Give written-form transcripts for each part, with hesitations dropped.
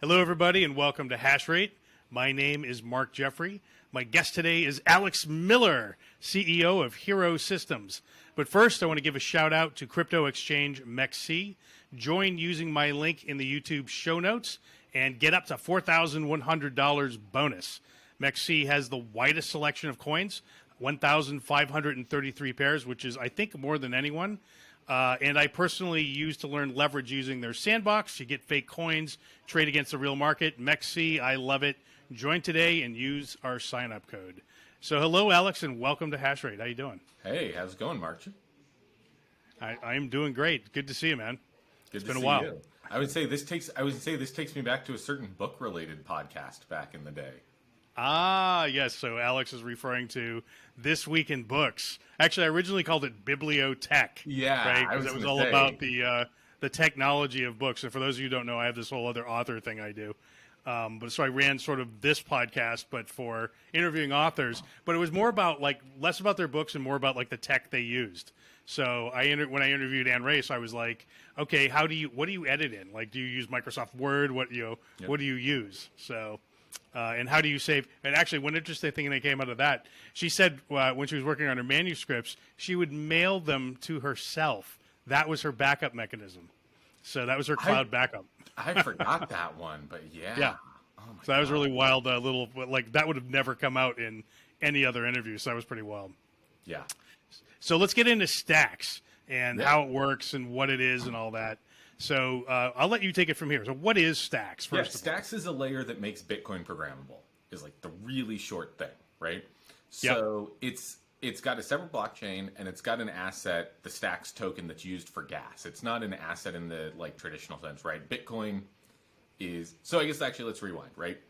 Hello, everybody, and welcome to Hash Rate. My name is Mark Jeffrey. My guest today is Alex Miller, CEO of Hiro Systems. But first, I want to give a shout out to crypto exchange MEXC. Join using my link in the YouTube show notes and get up to $4,100 bonus. MEXC has the widest selection of coins, 1,533 pairs, which is, I think, more than anyone. And I personally used to learn leverage using their sandbox. You get fake coins, trade against the real market. MEXC, I love it. Join today and use our sign-up code. So hello, Alex, and welcome to Hash Rate. How you doing? Hey, how's it going, Mark? I'm doing great. Good to see you, man. It's been a while. You. I would say this takes me back to a certain book-related podcast back in the day. Ah, yes. So Alex is referring to This Week in Books. Actually, I originally called it Bibliotech. Yeah, right? Because it was all about the technology of books. And for those of you who don't know, I have this whole other author thing I do. But so I ran sort of this podcast, but for interviewing authors. But it was more about less about their books and more about the tech they used. So when I interviewed Anne Race, I was like, okay, what do you edit in? Do you use Microsoft Word? What do you use? So. And how do you save? And actually, one interesting thing that came out of that, she said when she was working on her manuscripts, she would mail them to herself. That was her backup mechanism. So that was her cloud backup. I forgot that one, but yeah. Yeah. Oh my so that was God. really wild. That would have never come out in any other interview. So that was pretty wild. Yeah. So let's get into stacks and how it works and what it is and all that. So I'll let you take it from here. So what is Stacks, first of all? Stacks is a layer that makes Bitcoin programmable, is the really short thing, right? So it's got a separate blockchain, and it's got an asset, the Stacks token, that's used for gas. It's not an asset in the traditional sense, right? Bitcoin is... So I guess actually let's rewind, right?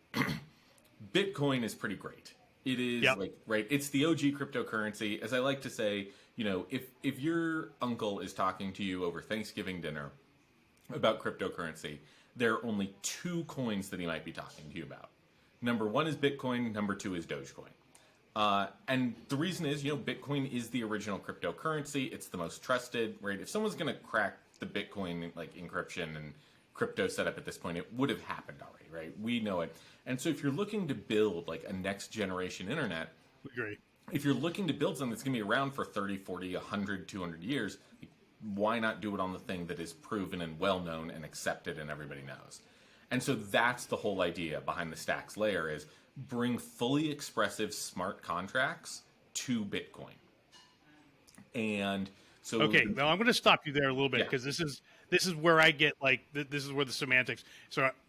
Bitcoin is pretty great. It is right? It's the OG cryptocurrency. As I like to say, if your uncle is talking to you over Thanksgiving dinner about cryptocurrency, there are only two coins that he might be talking to you about. Number one is Bitcoin. Number two is Dogecoin. And the reason is, Bitcoin is the original cryptocurrency. It's the most trusted, right? If someone's going to crack the Bitcoin encryption and crypto setup at this point, it would have happened already, right? We know it. And so if you're looking to build a next generation internet, Agree. If you're looking to build something that's going to be around for 30, 40, 100, 200 years, why not do it on the thing that is proven and well-known and accepted and everybody knows? And so that's the whole idea behind the Stacks layer, is bring fully expressive smart contracts to Bitcoin. And so... Okay, now I'm going to stop you there a little bit, because this is where I get, this is where the semantics...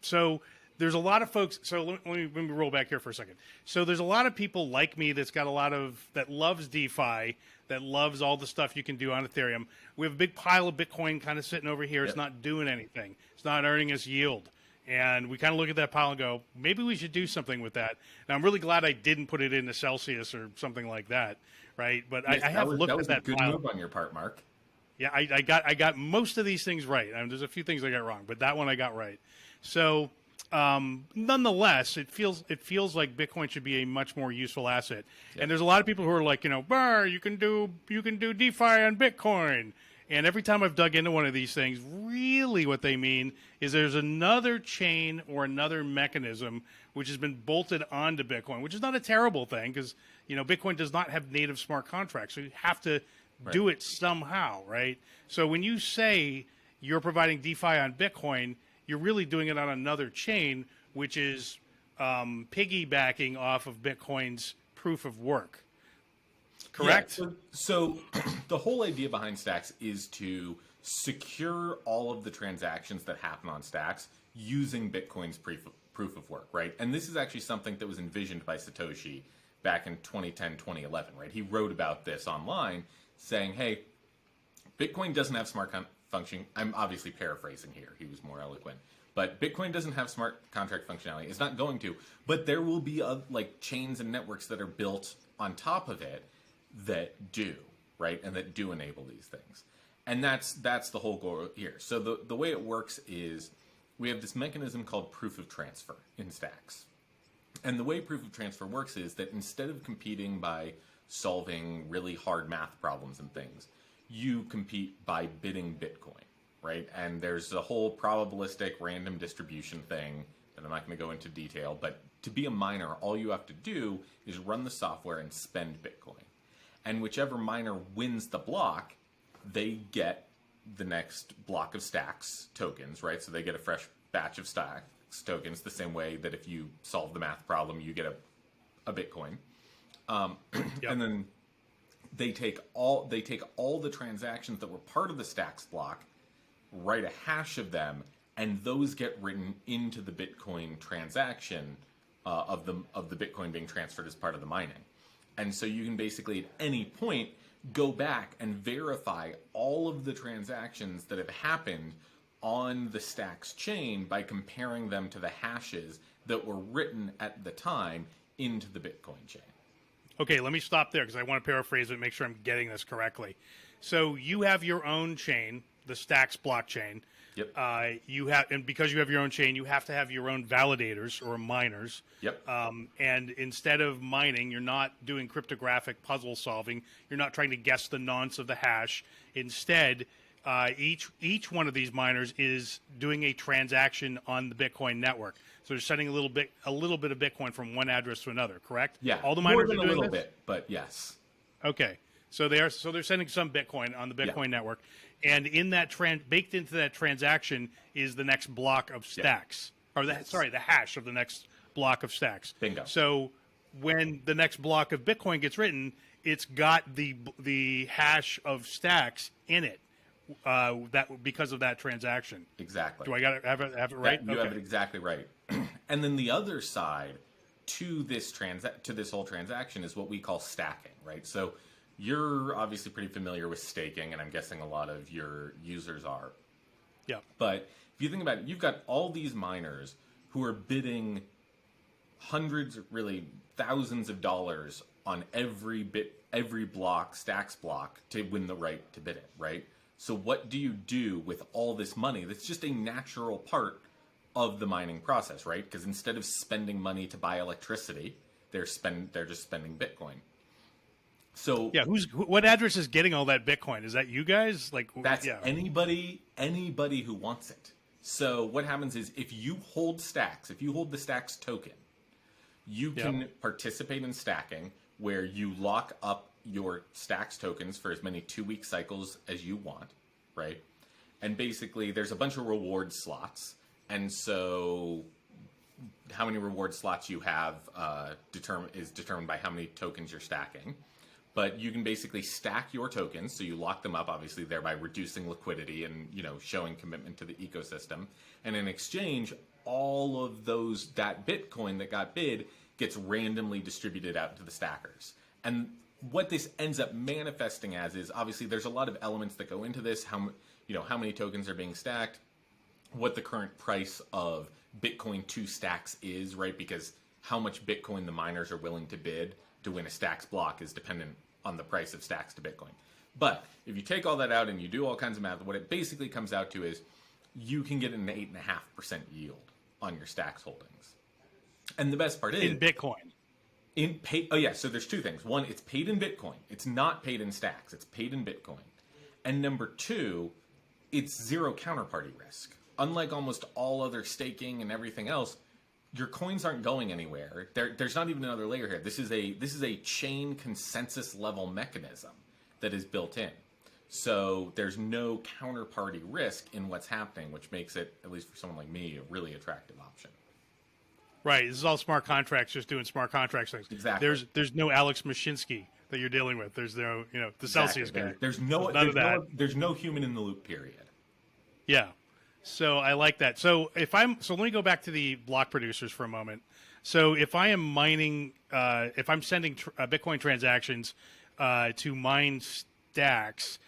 So there's a lot of folks... So let me roll back here for a second. So there's a lot of people like me that loves DeFi, that loves all the stuff you can do on Ethereum. We have a big pile of Bitcoin kind of sitting over here. It's not doing anything. It's not earning us yield. And we kind of look at that pile and go, maybe we should do something with that. And I'm really glad I didn't put it into Celsius or something like that, right? But yes, I have looked at that pile. That was a good move on your part, Mark. Yeah, I got most of these things right. There's a few things I got wrong, but that one I got right. So... nonetheless, it feels like Bitcoin should be a much more useful asset. Yep. And there's a lot of people who are like, you can do DeFi on Bitcoin. And every time I've dug into one of these things, really what they mean is there's another chain or another mechanism which has been bolted onto Bitcoin, which is not a terrible thing because, Bitcoin does not have native smart contracts. So you have to do it somehow, right? So when you say you're providing DeFi on Bitcoin, you're really doing it on another chain, which is piggybacking off of Bitcoin's proof of work. Correct? Yeah, so the whole idea behind Stacks is to secure all of the transactions that happen on Stacks using Bitcoin's proof of work, right? And this is actually something that was envisioned by Satoshi back in 2010, 2011, right? He wrote about this online saying, hey, Bitcoin doesn't have smart function. I'm obviously paraphrasing here. He was more eloquent. But Bitcoin doesn't have smart contract functionality. It's not going to. But there will be chains and networks that are built on top of it that do, right? And that do enable these things. And that's the whole goal here. So the way it works is we have this mechanism called proof of transfer in Stacks. And the way proof of transfer works is that instead of competing by solving really hard math problems and things, you compete by bidding Bitcoin, right? And there's a whole probabilistic random distribution thing and I'm not going to go into detail, but to be a miner, all you have to do is run the software and spend Bitcoin. And whichever miner wins the block, they get the next block of stacks tokens, right? So they get a fresh batch of stacks tokens, the same way that if you solve the math problem, you get a Bitcoin. And then they take all the transactions that were part of the stacks block, write a hash of them, and those get written into the Bitcoin transaction of the Bitcoin being transferred as part of the mining. And so you can basically at any point go back and verify all of the transactions that have happened on the stacks chain by comparing them to the hashes that were written at the time into the Bitcoin chain. Okay, let me stop there because I want to paraphrase it and make sure I'm getting this correctly. So you have your own chain, the Stacks blockchain. Yep. And because you have your own chain, you have to have your own validators or miners. Yep. And instead of mining, you're not doing cryptographic puzzle solving. You're not trying to guess the nonce of the hash. Instead, each one of these miners is doing a transaction on the Bitcoin network. So they're sending a little bit of Bitcoin from one address to another. Correct? Yeah. All the miners are doing a little this? bit, but yes. Okay. So they're sending some Bitcoin on the Bitcoin network, and in that baked into that transaction is the next block of stacks, or the hash of the next block of stacks. Bingo. So when the next block of Bitcoin gets written, it's got the hash of stacks in it, that because of that transaction. Exactly. Do I have it right? You have it exactly right. And then the other side to this whole transaction is what we call stacking, right? So you're obviously pretty familiar with staking, and I'm guessing a lot of your users are. Yeah. But if you think about it, you've got all these miners who are bidding hundreds, really thousands of dollars on every block, stacks block, to win the right to bid it, right? So what do you do with all this money? That's just a natural part of the mining process, right? Because instead of spending money to buy electricity, they're just spending Bitcoin. So yeah, what address is getting all that Bitcoin? Is that you guys? That's anybody who wants it. So what happens is if you hold the stacks token, you can participate in stacking where you lock up your stacks tokens for as many 2-week cycles as you want, right? And basically there's a bunch of reward slots. And so how many reward slots you have is determined by how many tokens you're stacking. But you can basically stack your tokens, so you lock them up, obviously thereby reducing liquidity and showing commitment to the ecosystem. And in exchange, all of that Bitcoin that got bid gets randomly distributed out to the stackers. And what this ends up manifesting as is obviously there's a lot of elements that go into this. How many tokens are being stacked, what the current price of Bitcoin to stacks is, right? Because how much Bitcoin the miners are willing to bid to win a stacks block is dependent on the price of stacks to Bitcoin. But if you take all that out and you do all kinds of math, what it basically comes out to is you can get an 8.5% yield on your stacks holdings. And the best part is in Bitcoin. So there's two things. One, it's paid in Bitcoin. It's not paid in stacks. It's paid in Bitcoin. And number two, it's zero counterparty risk. Unlike almost all other staking and everything else, your coins aren't going anywhere. There's not even another layer here. This is a chain consensus level mechanism that is built in. So there's no counterparty risk in what's happening, which makes it, at least for someone like me, a really attractive option. Right. This is all smart contracts, just doing smart contracts things. Exactly. There's no Alex Mashinsky that you're dealing with. There's no, the Celsius guy. There's no human in the loop, period. Yeah. So I like that. So let me go back to the block producers for a moment. So if I am mining, if I'm sending Bitcoin transactions to mine stacks,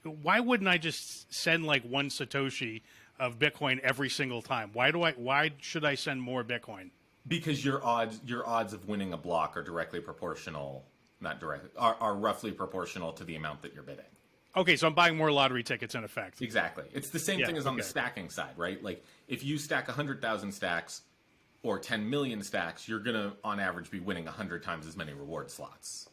why wouldn't I just send like one Satoshi of Bitcoin every single time? Why should I send more Bitcoin? Because your odds of winning a block are are roughly proportional to the amount that you're bidding. Okay, so I'm buying more lottery tickets in effect. Exactly. It's the same thing as on the stacking side, right? Like if you stack 100,000 stacks or 10 million stacks, you're going to, on average, be winning 100 times as many reward slots.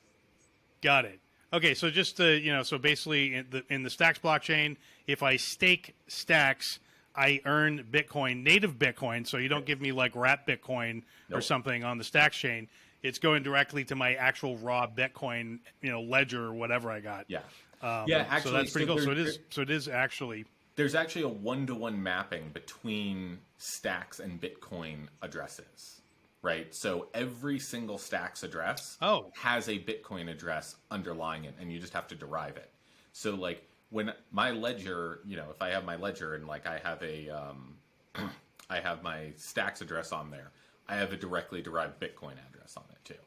Got it. Okay, so just so basically in the stacks blockchain, if I stake stacks, I earn Bitcoin, native Bitcoin, so you don't give me like wrap Bitcoin or Nope. something on the Stacks chain. It's going directly to my actual raw Bitcoin, ledger or whatever I got. Yeah. So Actually, that's pretty cool. So it is actually. There's actually a one-to-one mapping between Stacks and Bitcoin addresses, right? So every single Stacks address has a Bitcoin address underlying it, and you just have to derive it. So like when my ledger, if I have my ledger and like I have I have my Stacks address on there, I have a directly derived Bitcoin address on it too.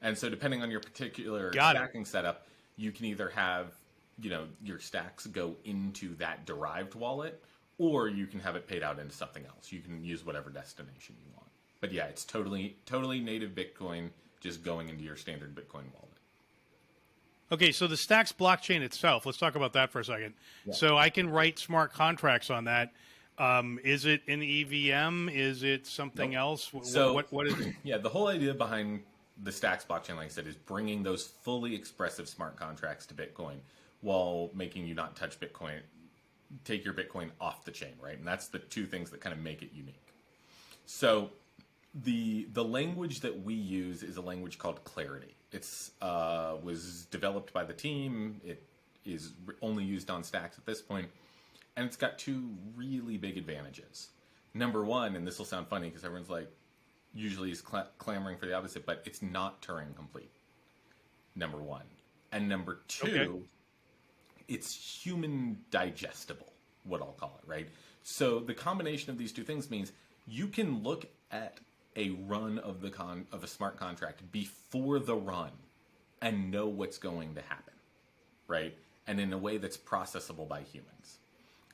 And so depending on your particular stacking setup, you can either have your Stacks go into that derived wallet, or you can have it paid out into something else. You can use whatever destination you want. But yeah, it's totally native Bitcoin just going into your standard Bitcoin wallet. Okay, so the Stacks blockchain itself, let's talk about that for a second. Yeah. So I can write smart contracts on that. Is it an EVM? Is it something else? So what is it? Yeah, the whole idea behind the Stacks blockchain, like I said, is bringing those fully expressive smart contracts to Bitcoin while making you not touch Bitcoin, take your Bitcoin off the chain, right? And that's the two things that kind of make it unique. So the language that we use is a language called Clarity. It's was developed by the team. It is only used on Stacks at this point, and it's got two really big advantages. Number one, and this will sound funny because everyone's like, usually is clamoring for the opposite, but it's not Turing complete. Number one, and number two, it's human digestible. What I'll call it, right? So the combination of these two things means you can look at a run of of a smart contract before the run and know what's going to happen, right? And in a way that's processable by humans.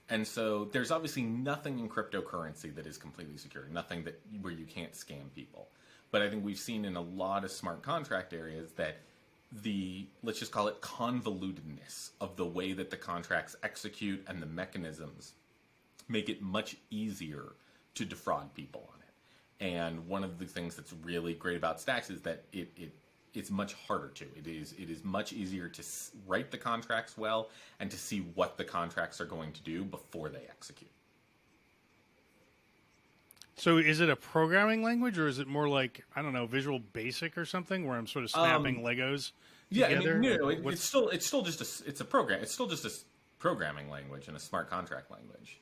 And so there's obviously nothing in cryptocurrency that is completely secure, nothing where you can't scam people. But I think we've seen in a lot of smart contract areas that let's just call it convolutedness of the way that the contracts execute and the mechanisms make it much easier to defraud people on it. And one of the things that's really great about Stacks is that it's much harder to. It is much easier to write the contracts well and to see what the contracts are going to do before they execute. So is it a programming language, or is it more like, I don't know, Visual Basic or something, where I'm sort of snapping Legos together? Yeah, I mean, it's still just a program. It's still just a programming language and a smart contract language.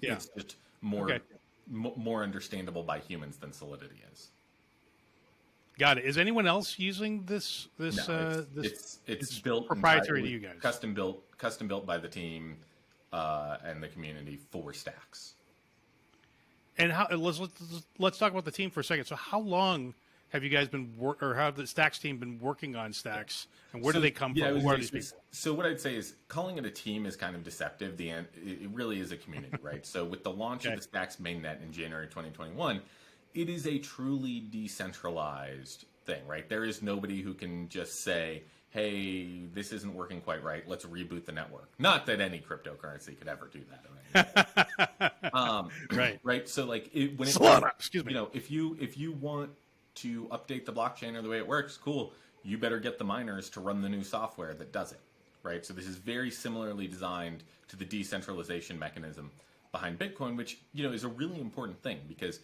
It's just more understandable by humans than Solidity is. Got it. Is anyone else using this? No, it's built proprietary to you guys. Custom built by the team and the community for Stacks. And let's talk about the team for a second. So how long have you guys been or have the Stacks team been working on Stacks, and where do they come from? Who are these people? So what I'd say is calling it a team is kind of deceptive. It really is a community, right? So with the launch of the Stacks mainnet in January 2021, it is a truly decentralized thing, right? There is nobody who can just say, hey, this isn't working quite right, let's reboot the network. Not that any cryptocurrency could ever do that. Right? Right. So like excuse me. If you want to update the blockchain or the way it works, cool. You better get the miners to run the new software that does it, right? So this is very similarly designed to the decentralization mechanism behind Bitcoin, which is a really important thing because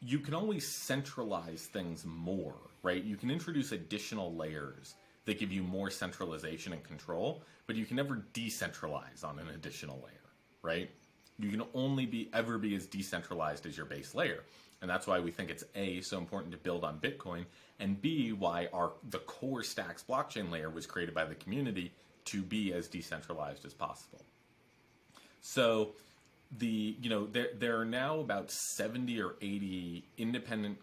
you can always centralize things more, right? You can introduce additional layers that give you more centralization and control, but you can never decentralize on an additional layer, right? You can only ever be as decentralized as your base layer. And that's why we think it's A, so important to build on Bitcoin, and B, why the core Stacks blockchain layer was created by the community to be as decentralized as possible. So there are now about 70 or 80 independent,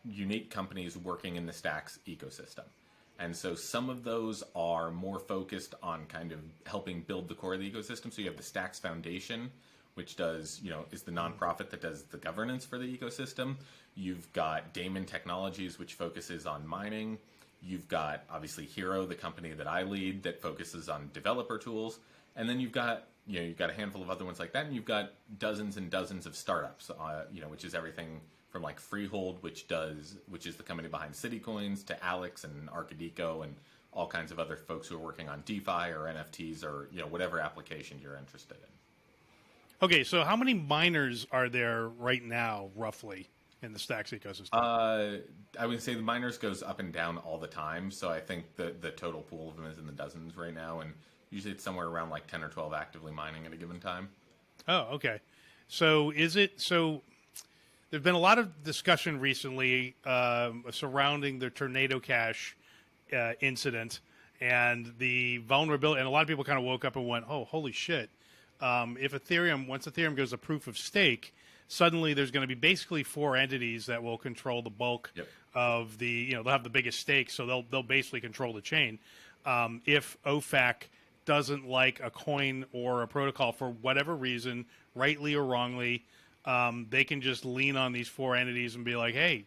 unique companies working in the Stacks ecosystem. And so some of those are more focused on kind of helping build the core of the ecosystem. So you have the Stacks Foundation, which is the nonprofit that does the governance for the ecosystem. You've got Damon Technologies, which focuses on mining. You've got, obviously, Hiro, the company that I lead, that focuses on developer tools. And then you've got a handful of other ones like that. And you've got dozens and dozens of startups, which is everything from like Freehold, which is the company behind CityCoins, to Alex and Arcadico and all kinds of other folks who are working on DeFi or NFTs or whatever application you're interested in. Okay, so how many miners are there right now, roughly, in the Stacks ecosystem? I would say the miners goes up and down all the time. So I think the total pool of them is in the dozens right now, and usually it's somewhere around like 10 or 12 actively mining at a given time. Oh, okay. So there's been a lot of discussion recently surrounding the Tornado Cash incident and the vulnerability, and a lot of people kind of woke up and went, "Oh, holy shit!" Once Ethereum goes to proof of stake, suddenly there's going to be basically 4 entities that will control the bulk of the, they'll have the biggest stake, so they'll basically control the chain. If OFAC doesn't like a coin or a protocol for whatever reason, rightly or wrongly, they can just lean on these 4 entities and be like, "Hey,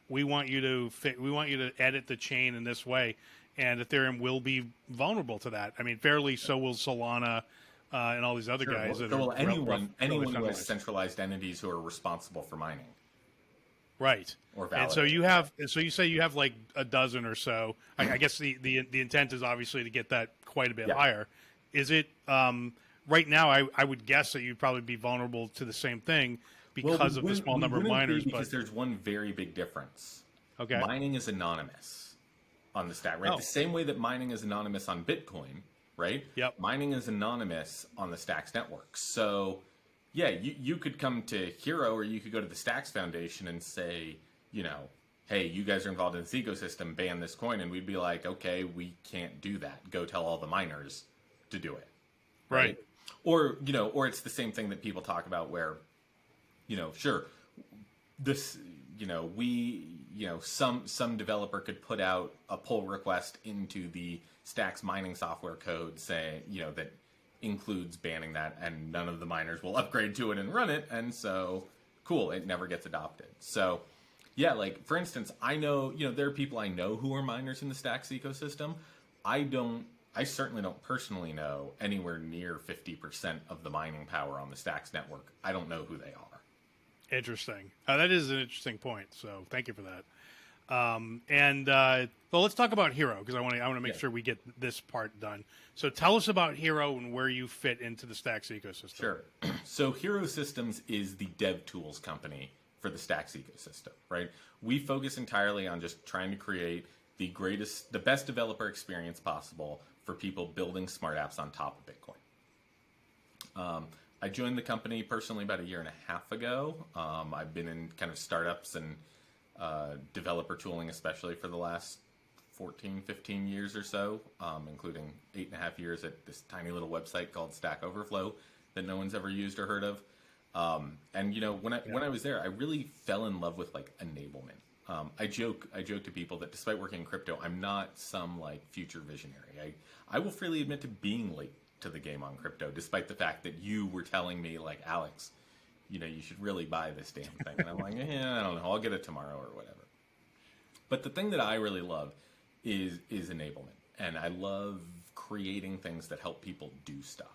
we want you to edit the chain in this way," and Ethereum will be vulnerable to that. I mean, fairly so will Solana and all these other guys. So that will are anyone who really has centralized entities who are responsible for mining. Right. Or and so you say you have like a dozen or so. I guess the intent is obviously to get that quite a bit higher. Is it right now? I would guess that you'd probably be vulnerable to the same thing because of the small number of miners. Because there's one very big difference. Okay. Mining is anonymous on the stack, right? Oh. The same way that mining is anonymous on Bitcoin, right? Yep. Mining is anonymous on the Stacks network. So, yeah, you could come to Hiro or you could go to the Stacks Foundation and say, hey, you guys are involved in this ecosystem, ban this coin. And we'd be like, okay, we can't do that. Go tell all the miners to do it. Right. Or, or it's the same thing that people talk about where, sure, this, some developer could put out a pull request into the Stacks mining software code saying, that includes banning that, and none of the miners will upgrade to it and run it. And so, cool, it never gets adopted. So, yeah, like, for instance, I know, there are people I know who are miners in the Stacks ecosystem. I certainly don't personally know anywhere near 50% of the mining power on the Stacks network. I don't know who they are. Interesting. That is an interesting point. So thank you for that. Well, let's talk about Hiro, because I want to make sure we get this part done. So tell us about Hiro and where you fit into the Stacks ecosystem. Sure. So Hiro Systems is the dev tools company for the Stacks ecosystem, right? We focus entirely on just trying to create the best developer experience possible for people building smart apps on top of Bitcoin. I joined the company personally about 1.5 years ago. I've been in kind of startups and developer tooling, especially for the last 14, 15 years or so, including 8.5 years at this tiny little website called Stack Overflow that no one's ever used or heard of. When I was there, I really fell in love with like enablement. I joke to people that despite working in crypto, I'm not some like future visionary. I will freely admit to being late to the game on crypto, despite the fact that you were telling me like, Alex, you should really buy this damn thing. And I'm like, I don't know, I'll get it tomorrow or whatever. But the thing that I really love is enablement. And I love creating things that help people do stuff.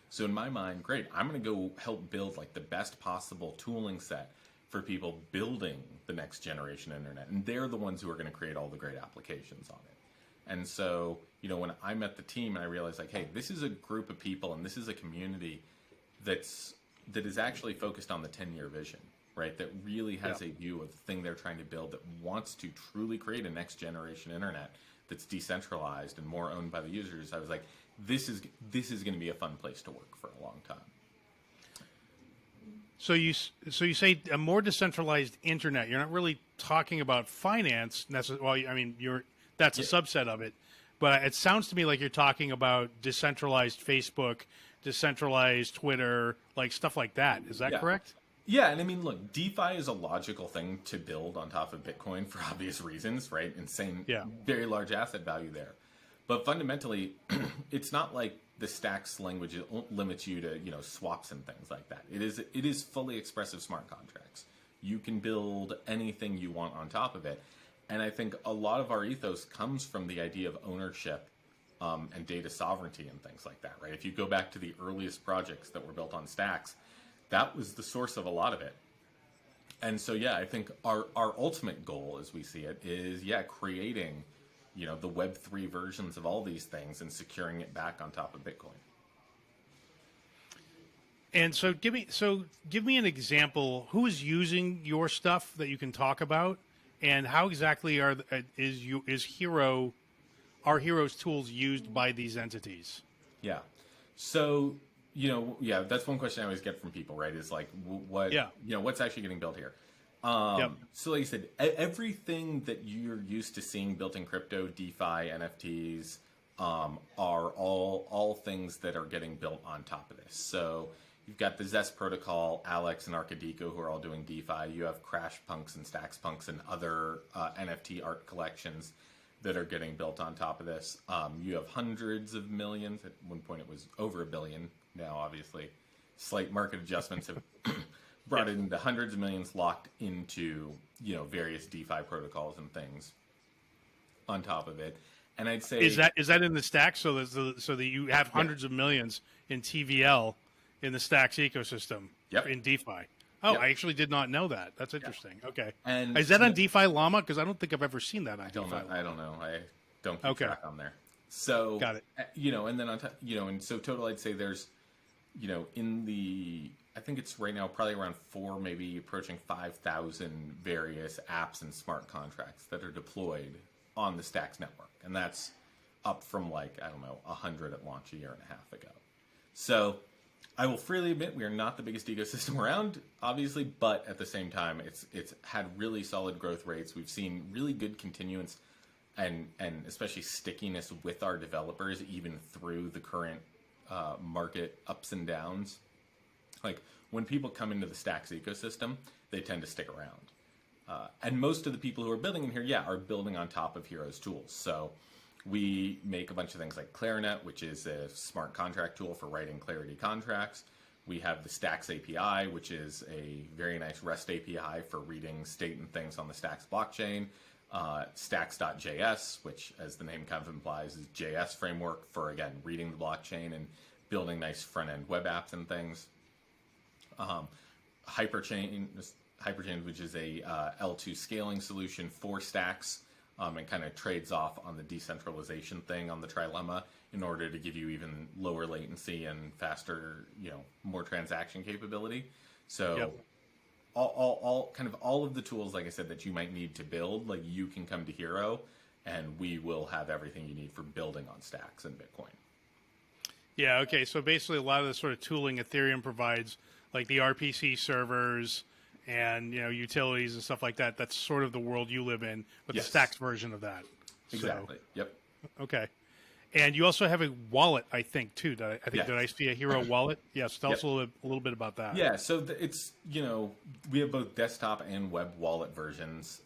So in my mind, great, I'm going to go help build like the best possible tooling set for people building the next generation internet. And they're the ones who are going to create all the great applications on it. And so, when I met the team and I realized like, hey, this is a group of people and this is a community that is actually focused on the 10-year vision, right? That really has a view of the thing they're trying to build, that wants to truly create a next generation internet that's decentralized and more owned by the users. I was like, this is going to be a fun place to work for a long time. So you say a more decentralized internet. You're not really talking about finance necessarily. Well, I mean, that's a subset of it, but it sounds to me like you're talking about decentralized Facebook, decentralized Twitter, like stuff like that. Is that correct? Yeah, and I mean, look, DeFi is a logical thing to build on top of Bitcoin for obvious reasons, right? Insane, very large asset value there. But fundamentally, it's not like the Stacks language limits you to, swaps and things like that. It is fully expressive smart contracts. You can build anything you want on top of it. And I think a lot of our ethos comes from the idea of ownership and data sovereignty and things like that, right? If you go back to the earliest projects that were built on Stacks, that was the source of a lot of it. And so, I think our ultimate goal, as we see it, is, creating, the Web3 versions of all these things and securing it back on top of Bitcoin. And so give me an example. Who is using your stuff that you can talk about, and how exactly is Hero are Hero's tools used by these entities? Yeah. So, yeah, that's one question I always get from people, right? Is like, what, Yeah. what's actually getting built here? Yep. So, like you said, everything that you're used to seeing built in crypto, DeFi, NFTs, are all things that are getting built on top of this. So, you've got the Zest protocol, Alex and Arcadico, who are all doing DeFi. You have Crash Punks and Stacks Punks and other NFT art collections that are getting built on top of this. You have hundreds of millions. At one point, it was over $1 billion. Now, obviously, slight market adjustments have brought it into hundreds of millions locked into various DeFi protocols and things on top of it. And I'd say Is that in the Stacks, so that you have hundreds of millions in TVL in the Stacks ecosystem in DeFi? Oh, Yep. I actually did not know that. That's interesting. Okay. And Is that on DeFi Llama? Because I don't think I've ever seen that on DeFi Llama. I don't know. I don't keep track on there. So got it. And then on top, and so total, I'd say there's, in the, I think it's right now probably around 4, maybe approaching 5,000 various apps and smart contracts that are deployed on the Stacks network, and that's up from 100 at launch a year and a half ago. So I will freely admit we are not the biggest ecosystem around, obviously, but at the same time, it's had really solid growth rates. We've seen really good continuance and especially stickiness with our developers, even through the current market ups and downs. Like when people come into the Stacks ecosystem, they tend to stick around. And most of the people who are building in here, are building on top of Hero's tools. So we make a bunch of things like Clarinet, which is a smart contract tool for writing Clarity contracts. We have the Stacks API, which is a very nice REST API for reading state and things on the Stacks blockchain. Stacks.js, which, as the name kind of implies, is JS framework for, again, reading the blockchain and building nice front-end web apps and things. Hyperchain, which is a L2 scaling solution for Stacks, and kind of trades off on the decentralization thing on the trilemma in order to give you even lower latency and faster, more transaction capability. So all of the tools, like I said, that you might need to build, like you can come to Hiro and we will have everything you need for building on Stacks and Bitcoin. Yeah, okay. So basically a lot of the sort of tooling Ethereum provides, like the RPC servers and utilities and stuff like that, that's sort of the world you live in, but the Stacks version of that. Exactly. So, yep. Okay. And you also have a wallet, I think, too. Did I see a Hiro wallet? Yes. Tell us a little bit about that. Yeah. So it's we have both desktop and web wallet versions.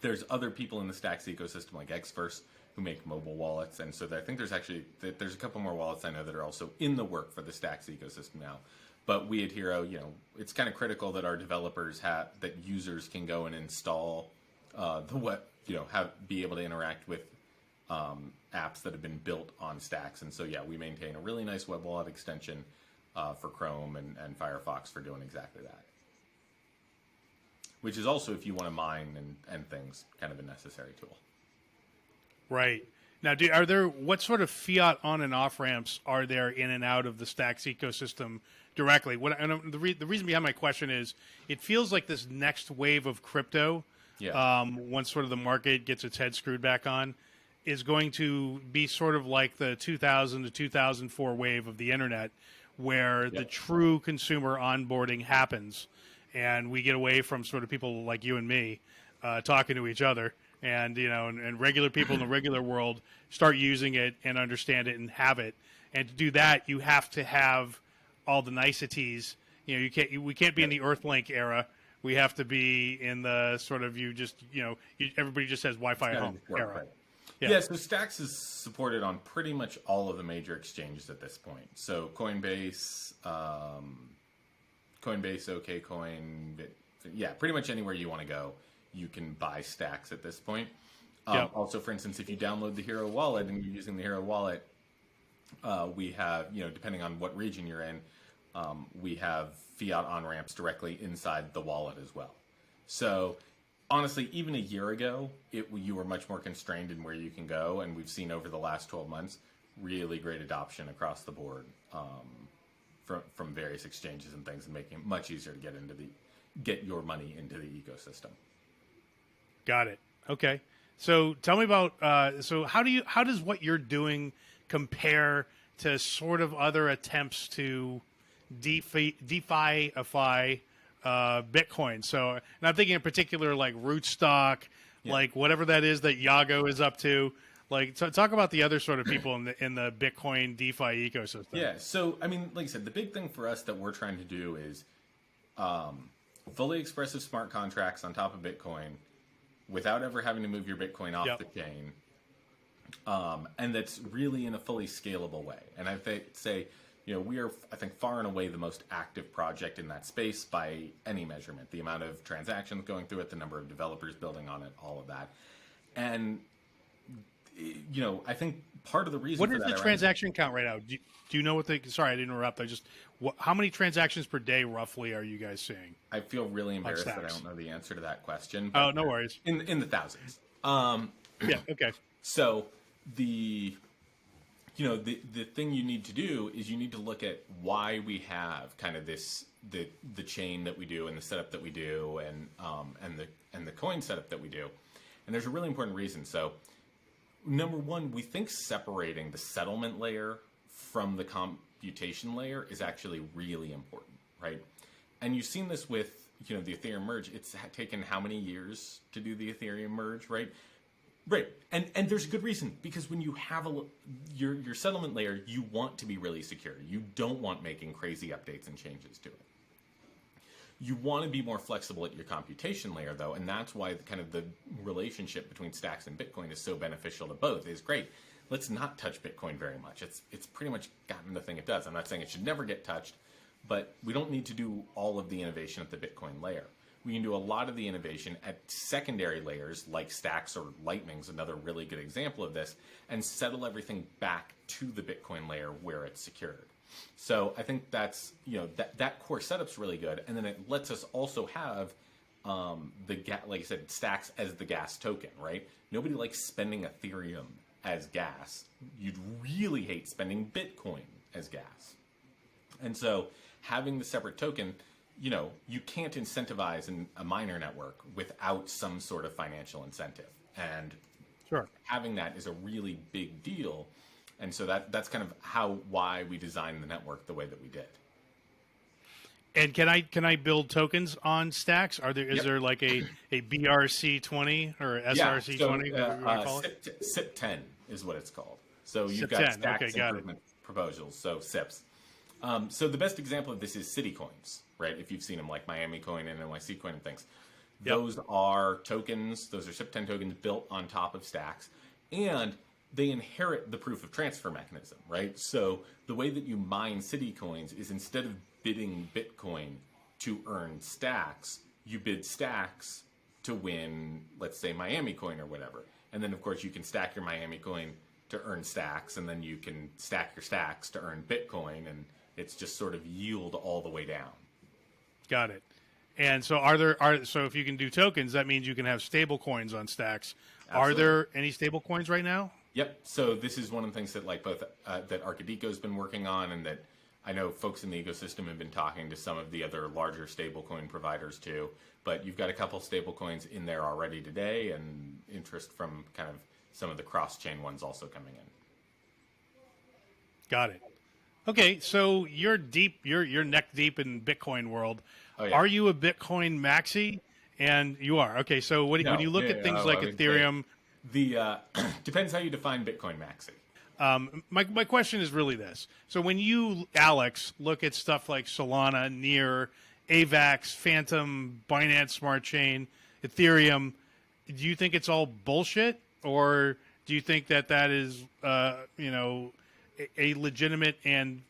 There's other people in the Stacks ecosystem like Xverse who make mobile wallets, and so I think there's a couple more wallets I know that are also in the work for the Stacks ecosystem now. But we at Hiro, it's kind of critical that our developers that users can go and install the web, be able to interact with apps that have been built on Stacks. And so, we maintain a really nice web wallet extension for Chrome and Firefox for doing exactly that. Which is also, if you want to mine and things, kind of a necessary tool. Right. Now, what sort of fiat on and off ramps are there in and out of the Stacks ecosystem directly? The reason behind my question is it feels like this next wave of crypto, once sort of the market gets its head screwed back on, is going to be sort of like the 2000 to 2004 wave of the internet, where the true consumer onboarding happens, and we get away from sort of people like you and me talking to each other. And and regular people in the regular world start using it and understand it and have it. And to do that, you have to have all the niceties. We can't be in the Earthlink era. We have to be in the sort of everybody just has Wi-Fi at home era. Right. Yeah, so Stacks is supported on pretty much all of the major exchanges at this point. So Coinbase, OKCoin, pretty much anywhere you want to go, you can buy Stacks at this point. Also, for instance, if you download the Hiro wallet and you're using the Hiro wallet, we have, depending on what region you're in, we have fiat on-ramps directly inside the wallet as well. So honestly, even a year ago, you were much more constrained in where you can go, and we've seen over the last 12 months really great adoption across the board from various exchanges and things, and making it much easier to get your money into the ecosystem. Got it. Okay. So tell me about so how does what you're doing compare to sort of other attempts to DeFi-ify Bitcoin? So, and I'm thinking in particular like Rootstock, like whatever that is that Yago is up to. Like, so talk about the other sort of people in the Bitcoin DeFi ecosystem. Yeah. So, I mean, like I said, the big thing for us that we're trying to do is fully expressive smart contracts on top of Bitcoin without ever having to move your Bitcoin off the chain. And that's really in a fully scalable way. And I say, we are, I think, far and away the most active project in that space by any measurement. The amount of transactions going through it, the number of developers building on it, all of that. And, I think part of the reason what is the transaction count right now? Do you know what sorry, I didn't interrupt. How many transactions per day roughly are you guys seeing? I feel really embarrassed that I don't know the answer to that question. Oh, no worries. In the thousands. Yeah. Okay. So the thing you need to do is you need to look at why we have kind of the chain that we do and the setup that we do and the coin setup that we do. And there's a really important reason. So number one, we think separating the settlement layer from the computation layer is actually really important, right? And you've seen this with the Ethereum merge. It's taken how many years to do the Ethereum merge, right? Right, and there's a good reason, because when you have your settlement layer, you want to be really secure. You don't want making crazy updates and changes to it. You want to be more flexible at your computation layer, though, and that's why the relationship between Stacks and Bitcoin is so beneficial to both. Is great. Let's not touch Bitcoin very much. It's pretty much gotten the thing it does. I'm not saying it should never get touched, but we don't need to do all of the innovation at the Bitcoin layer. We can do a lot of the innovation at secondary layers like Stacks or Lightning's another really good example of this, and settle everything back to the Bitcoin layer where it's secured. So I think that's, that core setup's really good. And then it lets us also have like I said, Stacks as the gas token, right? Nobody likes spending Ethereum as gas. You'd really hate spending Bitcoin as gas. And so having the separate token, you can't incentivize a miner network without some sort of financial incentive. And having that is a really big deal. And so that's kind of why we designed the network the way that we did. And can I build tokens on Stacks? Is there like a BRC20 or SRC20? SIP10 is what it's called. So you've got Stacks improvement proposals, so SIPs. So the best example of this is city coins, right? If you've seen them, like Miami Coin and NYC Coin and things. Those are tokens. Those are SIP10 tokens built on top of Stacks, and they inherit the proof of transfer mechanism, right? So the way that you mine city coins is, instead of bidding Bitcoin to earn Stacks, you bid Stacks to win, let's say, Miami Coin or whatever. And then, of course, you can stack your Miami Coin to earn Stacks, and then you can stack your Stacks to earn Bitcoin, and it's just sort of yield all the way down. Got it. And so so if you can do tokens, that means you can have stable coins on Stacks. Absolutely. Are there any stable coins right now? Yep. So this is one of the things that both that Arcadico's been working on, and that I know folks in the ecosystem have been talking to some of the other larger stablecoin providers too. But you've got a couple stablecoins in there already today, and interest from kind of some of the cross-chain ones also coming in. Got it. Okay, so you're neck deep in Bitcoin world. Oh, yeah. Are you a Bitcoin maxi? And you are. Okay, so when you look at things like Ethereum, depends how you define Bitcoin maxi. My question is really this. So when you, Alex, look at stuff like Solana, Near, AVAX, Phantom, Binance Smart Chain, Ethereum, do you think it's all bullshit, or do you think that is a legitimate and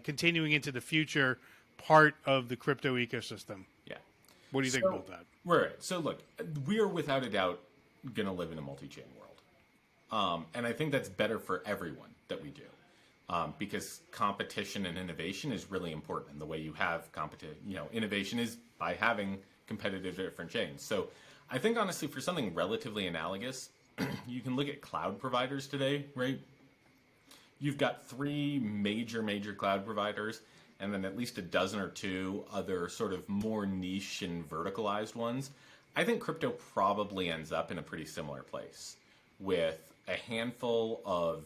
continuing into the future part of the crypto ecosystem? Yeah. What do you think about that? Right. So look, we are without a doubt going to live in a multi-chain world. And I think that's better for everyone that we do. Because competition and innovation is really important. And the way you have innovation is by having competitive different chains. So I think, honestly, for something relatively analogous, you can look at cloud providers today, right? you've got three major cloud providers, and then at least a dozen or two other sort of more niche and verticalized ones. I think crypto probably ends up in a pretty similar place with a handful of,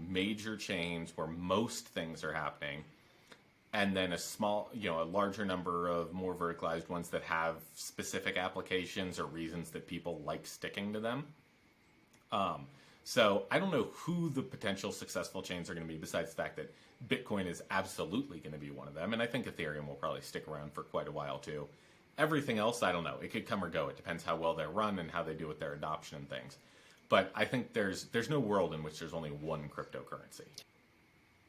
major chains where most things are happening, and then a larger number of more verticalized ones that have specific applications or reasons that people like sticking to them. So I don't know who the potential successful chains are going to be, besides the fact that Bitcoin is absolutely going to be one of them. And I think Ethereum will probably stick around for quite a while too. Everything else, I don't know. It could come or go. It depends how well they're run and how they do with their adoption and things. But I think there's no world in which there's only one cryptocurrency.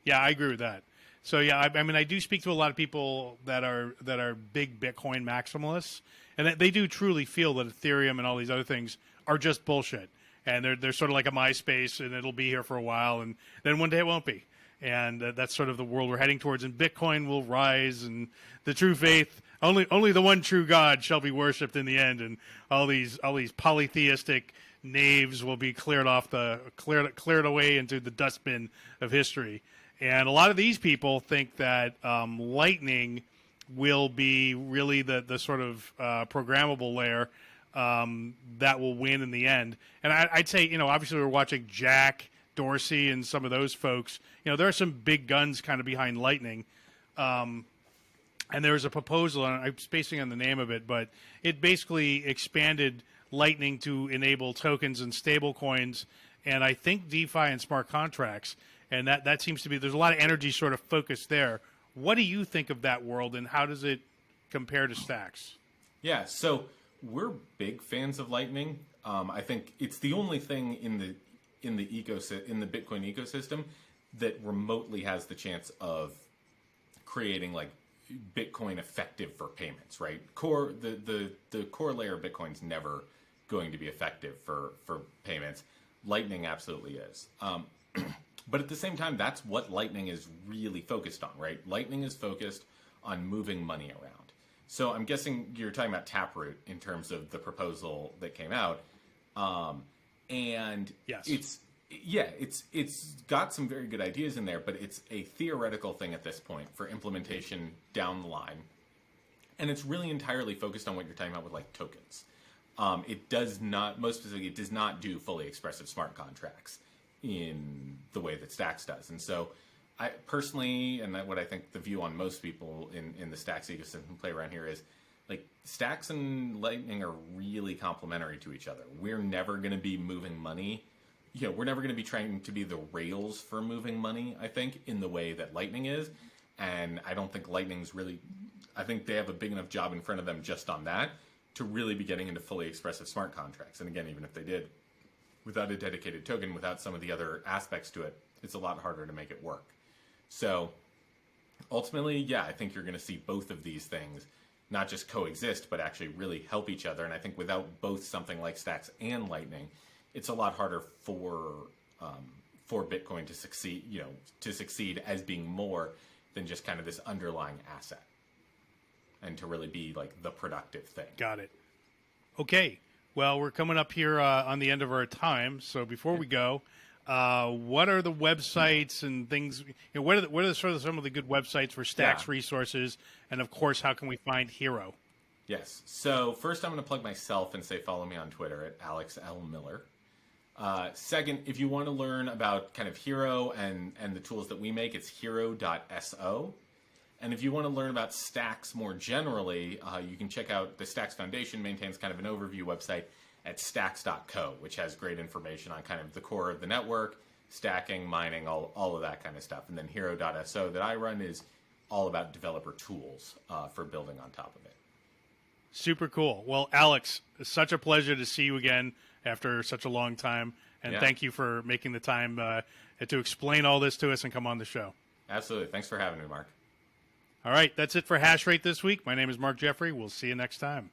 Yeah, I agree with that. So yeah, I mean, I do speak to a lot of people that are big Bitcoin maximalists, and they do truly feel that Ethereum and all these other things are just bullshit, and they're sort of like a MySpace, and it'll be here for a while, and then one day it won't be, and that's sort of the world we're heading towards. And Bitcoin will rise, and the true faith, only the one true God shall be worshipped in the end, and all these polytheistic knaves will be cleared away into the dustbin of history. And a lot of these people think that Lightning will be really the sort of programmable layer that will win in the end. And I'd say, obviously we're watching Jack Dorsey and some of those folks. There are some big guns kind of behind Lightning. And there was a proposal, and I'm spacing on the name of it, but it basically expanded Lightning to enable tokens and stable coins, and I think DeFi and smart contracts. And that seems to be, there's a lot of energy sort of focused there. What do you think of that world, and how does it compare to Stacks? Yeah, so we're big fans of Lightning. I think it's the only thing in the Bitcoin ecosystem that remotely has the chance of creating like Bitcoin effective for payments, right? The core layer of Bitcoin's never going to be effective for payments. Lightning absolutely is. But at the same time, that's what Lightning is really focused on, right? Lightning is focused on moving money around. So I'm guessing you're talking about Taproot in terms of the proposal that came out. And yes. It's got some very good ideas in there, but it's a theoretical thing at this point for implementation down the line. And it's really entirely focused on what you're talking about with like tokens. It does not, most specifically, it does not do fully expressive smart contracts in the way that Stacks does. And so I personally, and what I think the view on most people in the Stacks ecosystem play around here is like Stacks and Lightning are really complementary to each other. We're never going to be moving money. We're never going to be trying to be the rails for moving money, I think, in the way that Lightning is. And I don't think Lightning's really, I think they have a big enough job in front of them just on that to really be getting into fully expressive smart contracts. And again, even if they did, without a dedicated token, without some of the other aspects to it, it's a lot harder to make it work. So ultimately, yeah, I think you're going to see both of these things not just coexist, but actually really help each other. And I think without both something like Stacks and Lightning, it's a lot harder for Bitcoin to succeed as being more than just kind of this underlying asset, and to really be like the productive thing. Got it. Okay. Well, we're coming up here on the end of our time. So before we go, what are the websites and things? What are sort of some of the good websites for Stacks resources? And of course, how can we find Hiro? Yes. So first, I'm going to plug myself and say follow me on Twitter at Alex L. Miller. Second, if you want to learn about kind of Hiro and the tools that we make, it's hero.so. And if you want to learn about Stacks more generally, you can check out the Stacks Foundation maintains kind of an overview website at stacks.co, which has great information on kind of the core of the network, stacking, mining, all of that kind of stuff. And then hero.so that I run is all about developer tools for building on top of it. Super cool. Well, Alex, it's such a pleasure to see you again after such a long time. And thank you for making the time to explain all this to us and come on the show. Absolutely. Thanks for having me, Mark. All right, that's it for Hash Rate this week. My name is Mark Jeffrey. We'll see you next time.